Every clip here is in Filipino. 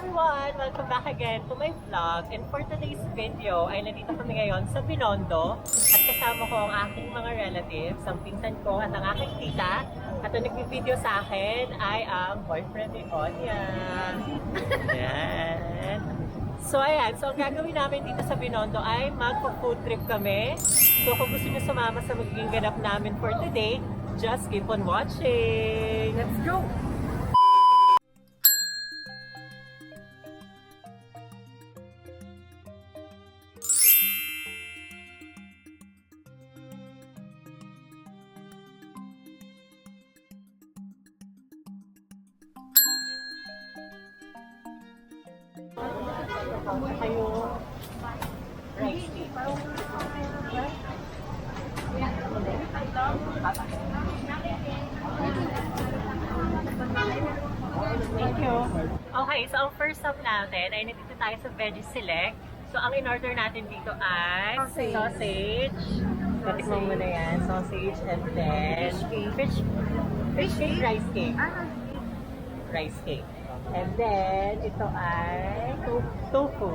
everyone! Welcome back again to my vlog. And for today's video ay nandito kami ngayon sa Binondo at kasama ko ang aking mga relatives, ang pinsan ko at ang aking tita. At ang nag-video sa akin ay ang boyfriend ni Onya. Ayan. So ayan, so ang gagawin namin dito sa Binondo ay magpo-food trip kami. So kung gusto niyo sumama sa magiging ganap namin for today, just keep on watching! Let's go! Kayo rice cake. Thank you. Okay, so ang first stop natin ay nandito tayo sa Veggie Select. So ang in-order natin dito ay sausage. Tatikman mo na yan. Sausage and then fish cake, rice cake. Rice cake. And then, ito ay tofu.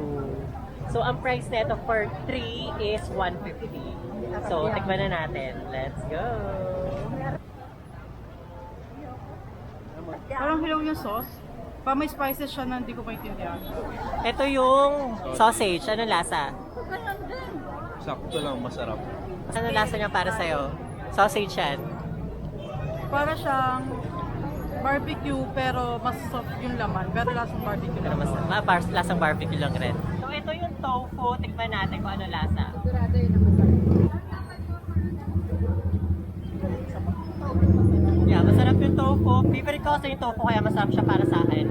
So, ang price nito for 3 is 150. So, tikman na natin. Let's go! Parang hilaw yung sauce. Pa may spices siya na hindi ko maintindihan. Ito yung sausage. Anong lasa? Sakto lang, masarap. Anong lasa niya para sa'yo? Sausage yan. Para siyang barbecue pero mas soft yung laman. Pero lasang barbecue Pero lang. mas lasang barbecue lang rin. So, ito yung tofu. Tikman natin kung ano lasa. Yeah, masarap yung tofu. Favorite ko kasi yung tofu kaya masarap siya para sa akin.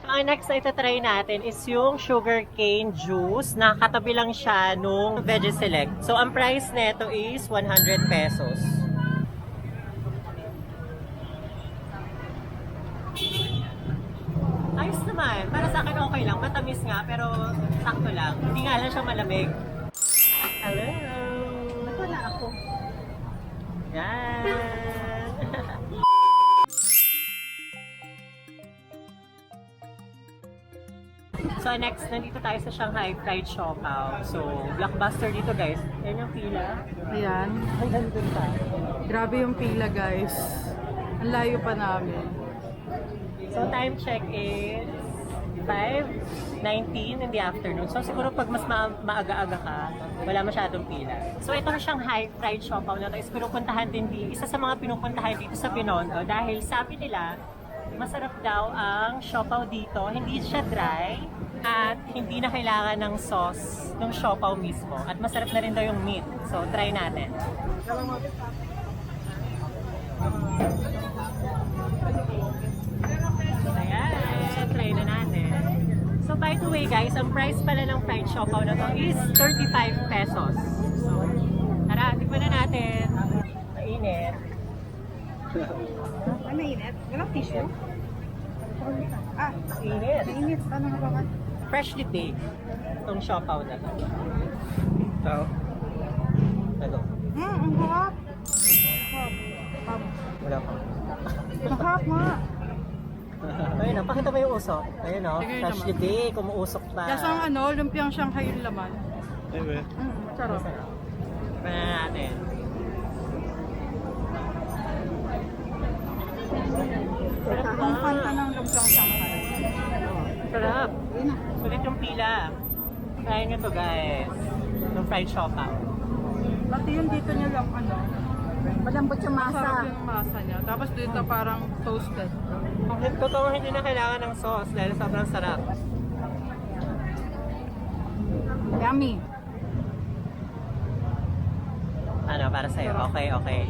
So, ang next na itatry natin is yung sugarcane juice. Nakakatabi lang siya nung Veggie Select. So, ang price nito is 100 pesos. Ayos naman. Para sa akin okay lang. Matamis nga, pero sakto lang. Hindi nga lang siya malamig. Hello! Wala ako. Yan! So next, nandito tayo sa Shanghai Fried Siopaw. So, blockbuster dito guys. Yan yung pila. Ayan. Hanggang dun pa. Grabe yung pila guys. Ang layo pa namin. So time check is 5:19 in the afternoon. So siguro pag mas maaga-aga ka, wala masyadong pila. So ito na Shanghai Fried Siopaw na ito is pinupuntahan din isa sa mga pinupuntahan dito sa Binondo dahil sabi nila masarap daw ang siopaw dito. Hindi siya dry at hindi na kailangan ng sauce ng siopaw mismo. At masarap na rin daw yung meat. So try natin. Ayan, try na natin. So by the way guys, ang price pala ng fried siopaw na to is 35 pesos. So, tara, tikman na natin. Mainit. Ay, mainit. Walang tissue? Ah, Mainit. mainit. Paano nga ba? Freshly baked itong siopaw na to. So, ano? Ang harap. Wala pa. Mahap nga. Ayun na, pakita mo yung usok. Ayun o, Sige freshly naman. baked, umuusok pa. Lasang ano, lumpiang Shanghai yung laman. Anyway. Sarap. Tikman na natin. Sarap Ang fan ka ba? ng lumpiang Shanghai. Sarap. Sulit yung pila. Try nyo to guys. Yung fried siopaw. Pati yung dito niya lang ano. Malambot yung Masarap masa. yung masa niya. Tapos dito parang toasted. Totoo hindi na kailangan ng sauce dahil sobrang sarap. Yummy. Ano, para sa'yo? Okay, okay.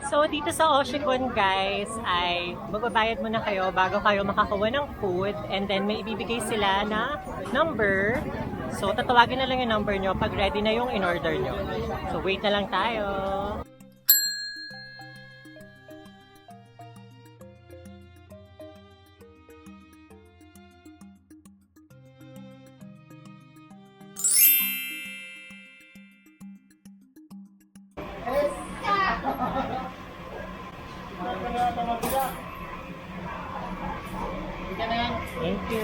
So, dito sa Oshikon, guys, ay magbabayad muna kayo bago kayo makakuha ng food. And then, may ibibigay sila na number. So, tatawagin na lang yung number nyo pag ready na yung in-order nyo. So, wait na lang tayo. Thank you.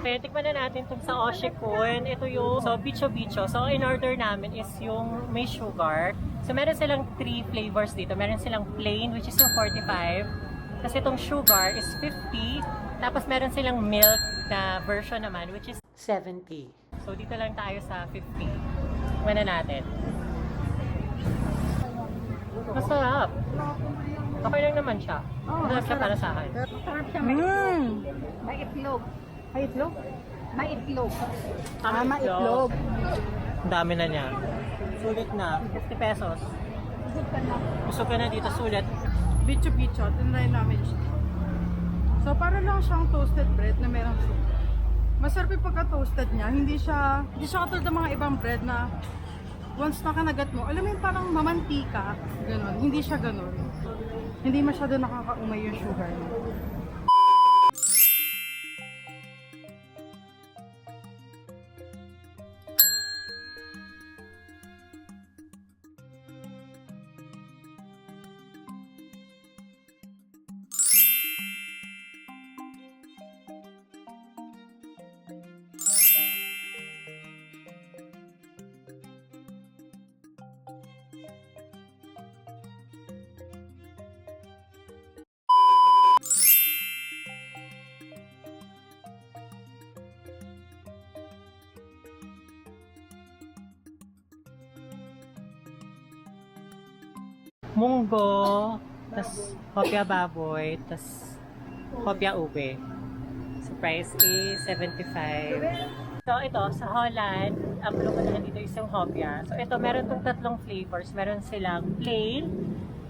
Kaya tikman na natin itong sa Oshikun. Ito yung Bicho Bicho. So, in-order namin is yung may sugar. So, meron silang 3 flavors dito. Meron silang plain, which is yung 45. Tapos itong sugar is 50. Tapos meron silang milk na version naman, which is 70. So, dito lang tayo sa 50. Tikman na natin. Masarap. Okay lang naman siya. Masarap siya para sa akin. Masarap siya. May itlog. Ay, itlog? May itlog. May itlog. Ang dami na niya. Sulit na. 50 pesos. Busog ka na dito, sulit. Bicho Bicho. Tinry namin siya. So, para lang siyang toasted bread na merong sugar. Masarap yung pagka-toasted niya. Hindi siya katulad ng mga ibang bread na once nakanagat mo, alam mo yung parang mamantika. Ganon. Hindi siya ganon. Hindi masyado nakakaumay yung sugar niya. Munggo, tas hopya baboy, tas hopya ube. So, price is 75. So, ito, sa Holland, ang lupa nila dito is yung hopya. So, ito, meron tong 3 flavors. Meron silang plain,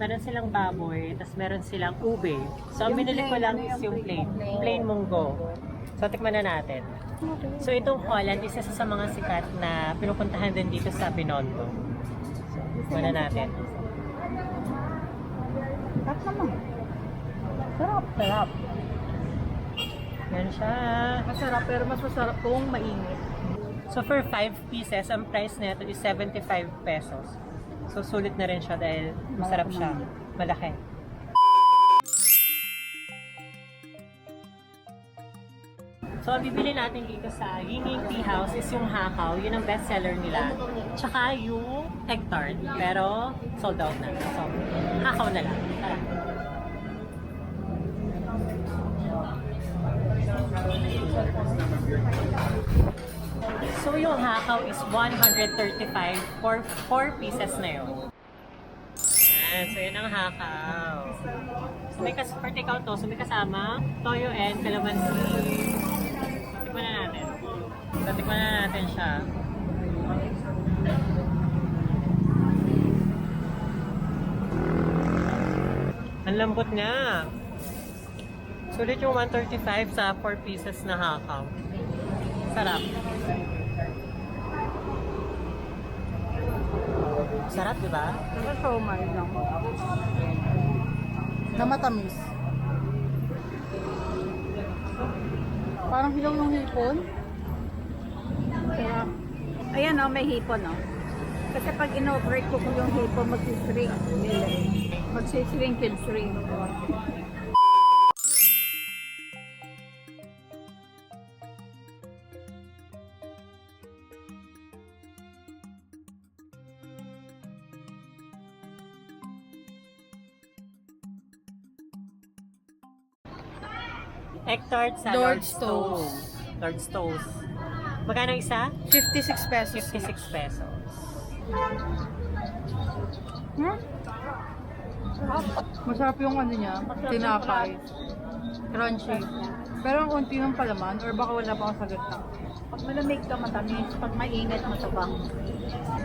meron silang baboy, tas meron silang ube. So, ang binili ko lang is yung plain. Plain munggo. So, tikman na natin. So, itong Holland, isa sa mga sikat na pinupuntahan din dito sa Binondo. So, tikman na natin. Sarap naman. Sarap. Yan siya. Masarap, pero mas masarap kung mainit. So for 5 pieces, ang price nito is 75 pesos. So sulit na rin siya dahil masarap siya. Malaki. So ang bibili natin dito sa Yingling Tea House is yung hakaw. Yun ang best seller nila. Tsaka yung egg tart. Pero sold out na. So hakaw na lang. Tara. So yung hakaw is 135 for 4 pieces na yun. Yan. So yun ang hakaw. So may for take-out to. So may kasama toyo and calamansi. Tikman na natin. So tikman na natin siya. Ang lambot niya. Sulit yung 135 sa 4 pieces na hakaw. Sarap. Sarap, di ba? Pero siomai lang. Na matamis. Parang hilaw ng hipon. Sarap. Ayan o, may hipon o. Kasi pag in-overate ko yung hipon, magsishrink. Magsishrink and shrink. Egg tart sa Lord's Toast. Lord's Toast. Magkano isa? 56 pesos. 56 pesos. Masarap yung ano niya, tinapay. Crunchy. Pero ang unti ng palaman, or baka wala pa akong sagot na. Pag malamig ka, matamis. Pag mainit, matabang.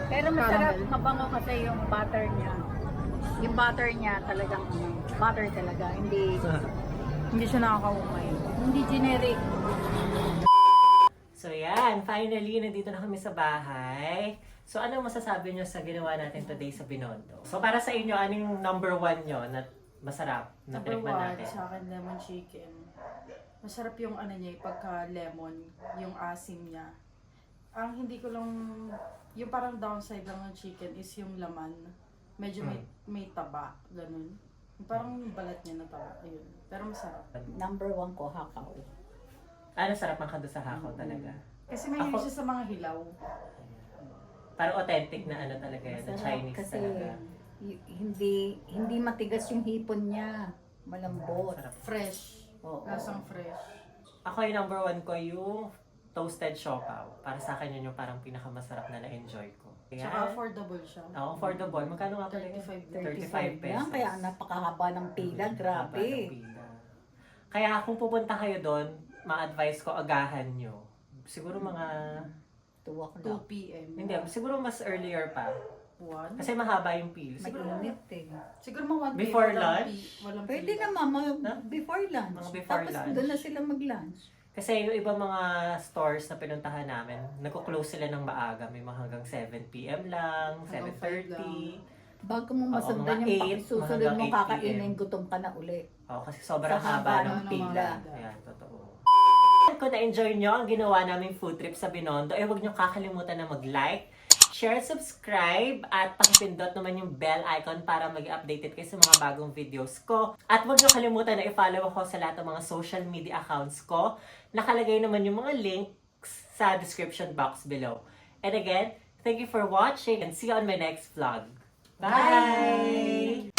Pero masarap, Caramel. mabango kasi yung butter niya. Yung butter niya talagang butter talaga. Hindi siya nakakaumay. Hindi generic. So yan, finally, nandito na kami sa bahay. So ano masasabi nyo sa ginawa natin today sa Binondo? So para sa inyo, anong number 1 nyo na masarap na Number tinikman 1, natin? sa akin, lemon chicken. Masarap yung ano niya, pagka-lemon, yung asim niya. Ang hindi ko lang, yung parang downside lang ng chicken is yung laman. Medyo may taba, ganun. Parang yung balat niya na taba, ayun. Pero masarap. Number 1 ko, hakaw. Ano, sarap ang kado sa hakaw talaga. Kasi mahilig siya sa mga hilaw. Parang authentic na ano talaga yan, na Masarap Chinese kasi talaga. hindi matigas yung hipon niya. Malambot. Sarap. Fresh. Oo. Lasang fresh. Ako yung number 1 ko yung toasted siopaw. Para sa akin yun yung parang pinakamasarap na na-enjoy ko. Tsaka affordable siya. Oo, affordable. Magkano nga pala yun? 35 pesos. Lang, kaya ang napakahaba ng pila, Haba ng grabe. pila. Kaya kung pupunta kayo doon, ma-advise ko agahan nyo. Siguro mga... 2 o'clock. 2 p.m. Hindi, siguro mas earlier pa. 1. Kasi mahaba yung pila. Siguro Mainit eh. Siguro mga 1 p.m. Before walang lunch? Walang Pwede pila. naman, Na? before lunch. Mga before Tapos lunch. doon na sila mag-lunch. Kasi yung ibang mga stores na pinuntahan namin, nagko-close sila ng maaga. May mga hanggang 7 p.m. lang, Hanggang 5 lang. 7:30. Bago mo Oo, masundan mga yung 8, susunod hanggang mo 8 kakainin, PM. gutom ka na uli. Oo, kasi sobrang Sa haba haba ng ng pila. mga- Ayan, totoo. Kung na-enjoy nyo ang ginawa naming food trip sa Binondo, huwag nyo kakalimutan na mag-like, share, subscribe, at pakipindot naman yung bell icon para maging updated kayo sa mga bagong videos ko. At huwag nyo kalimutan na i-follow ako sa lahat ng mga social media accounts ko. Nakalagay naman yung mga links sa description box below. And again, thank you for watching and see you on my next vlog. Bye!